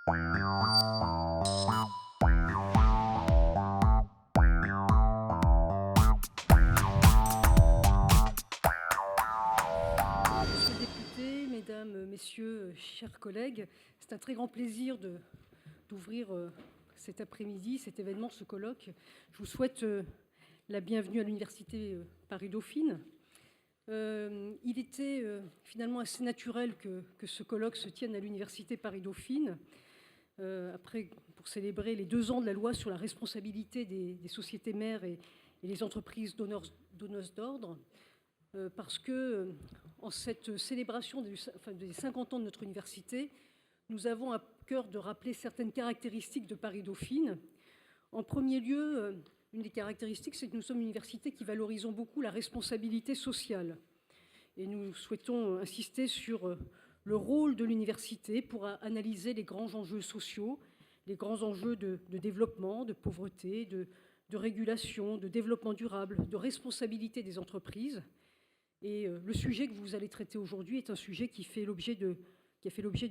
Monsieur le député, mesdames, messieurs, chers collègues, c'est un très grand plaisir d'ouvrir cet après-midi, cet événement, ce colloque. Je vous souhaite la bienvenue à l'Université Paris-Dauphine. Il était finalement assez naturel que ce colloque se tienne à l'Université Paris-Dauphine, pour célébrer les 2 ans de la loi sur la responsabilité des sociétés mères et les entreprises donneuses d'ordre. Parce que en cette célébration des 50 ans de notre université, nous avons à cœur de rappeler certaines caractéristiques de Paris-Dauphine. En premier lieu, une des caractéristiques, c'est que nous sommes une université qui valorisons beaucoup la responsabilité sociale. Et nous souhaitons insister sur le rôle de l'université pour analyser les grands enjeux sociaux, les grands enjeux de développement, de pauvreté, de régulation, de développement durable, de responsabilité des entreprises. Et le sujet que vous allez traiter aujourd'hui est un sujet qui a fait l'objet de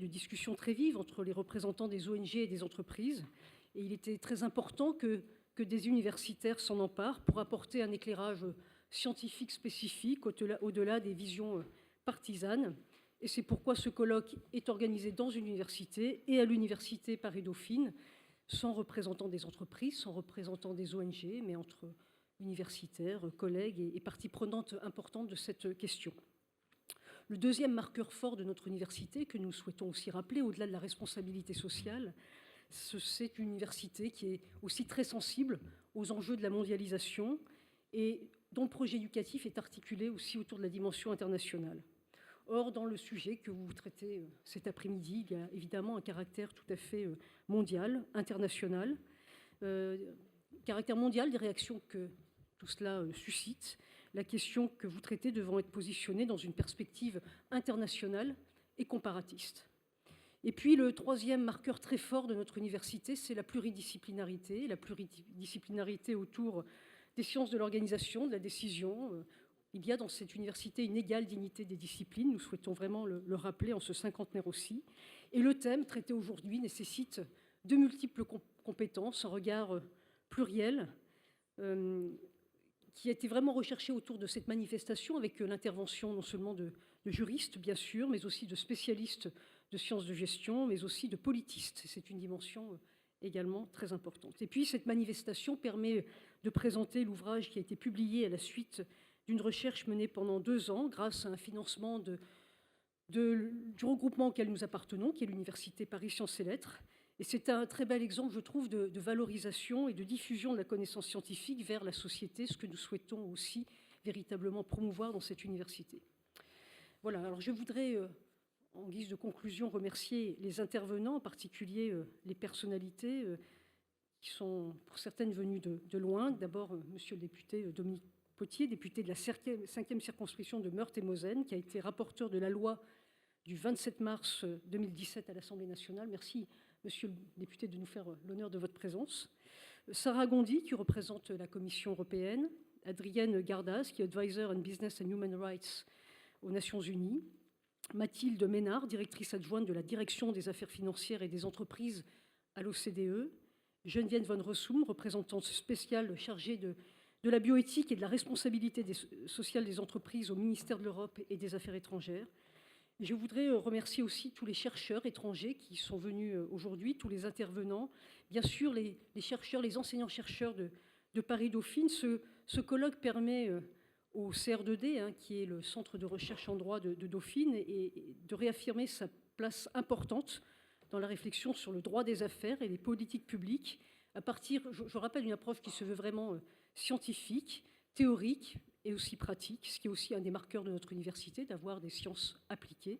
discussions très vives entre les représentants des ONG et des entreprises. Et il était très important que des universitaires s'en emparent pour apporter un éclairage scientifique spécifique au-delà des visions partisanes. Et c'est pourquoi ce colloque est organisé dans une université et à l'Université Paris-Dauphine, sans représentants des entreprises, sans représentants des ONG, mais entre universitaires, collègues et parties prenantes importantes de cette question. Le deuxième marqueur fort de notre université, que nous souhaitons aussi rappeler, au-delà de la responsabilité sociale, c'est une université qui est aussi très sensible aux enjeux de la mondialisation et dont le projet éducatif est articulé aussi autour de la dimension internationale. Or, dans le sujet que vous traitez cet après-midi, il y a évidemment un caractère tout à fait mondial, international, caractère mondial des réactions que tout cela suscite, la question que vous traitez devant être positionnée dans une perspective internationale et comparatiste. Et puis le troisième marqueur très fort de notre université, c'est la pluridisciplinarité autour des sciences de l'organisation, de la décision. Il y a dans cette université une égale dignité des disciplines, nous souhaitons vraiment le rappeler en ce cinquantenaire aussi. Et le thème traité aujourd'hui nécessite de multiples compétences, un regard pluriel, qui a été vraiment recherché autour de cette manifestation avec l'intervention non seulement de juristes, bien sûr, mais aussi de spécialistes de sciences de gestion, mais aussi de politistes. C'est une dimension également très importante. Et puis, cette manifestation permet de présenter l'ouvrage qui a été publié à la suite d'une recherche menée pendant 2 ans grâce à un financement du regroupement auquel nous appartenons, qui est l'Université Paris Sciences et Lettres. Et c'est un très bel exemple, je trouve, de valorisation et de diffusion de la connaissance scientifique vers la société, ce que nous souhaitons aussi véritablement promouvoir dans cette université. Voilà, alors je voudrais, en guise de conclusion, remercier les intervenants, en particulier les personnalités qui sont pour certaines venues de loin. D'abord, monsieur le député Dominique Potier, député de la 5e circonscription de Meurthe-et-Moselle, qui a été rapporteur de la loi du 27 mars 2017 à l'Assemblée nationale. Merci, monsieur le député, de nous faire l'honneur de votre présence. Sarah Gondi, qui représente la Commission européenne. Adrienne Gardas, qui est Advisor on Business and Human Rights aux Nations Unies. Mathilde Ménard, directrice adjointe de la Direction des affaires financières et des entreprises à l'OCDE. Geneviève von Rossum, représentante spéciale chargée de la bioéthique et de la responsabilité sociale des entreprises au ministère de l'Europe et des Affaires étrangères. Je voudrais remercier aussi tous les chercheurs étrangers qui sont venus aujourd'hui, tous les intervenants, bien sûr les chercheurs, les enseignants-chercheurs de Paris-Dauphine. Ce colloque permet au CR2D, qui est le centre de recherche en droit de Dauphine, et de réaffirmer sa place importante dans la réflexion sur le droit des affaires et les politiques publiques, à partir, je rappelle, d'une approche qui se veut vraiment scientifique, théorique et aussi pratique, ce qui est aussi un des marqueurs de notre université, d'avoir des sciences appliquées,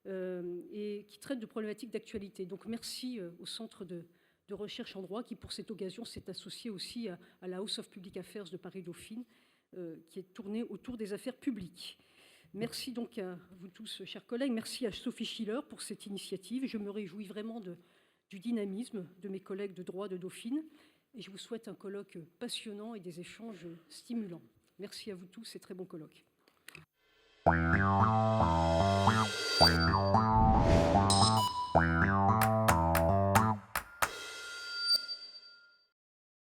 et qui traite de problématiques d'actualité. Donc merci au Centre de recherche en droit qui, pour cette occasion, s'est associé aussi à la House of Public Affairs de Paris-Dauphine, qui est tournée autour des affaires publiques. Merci donc à vous tous, chers collègues. Merci à Sophie Schiller pour cette initiative. Je me réjouis vraiment du dynamisme de mes collègues de droit de Dauphine. Et je vous souhaite un colloque passionnant et des échanges stimulants. Merci à vous tous et très bon colloque.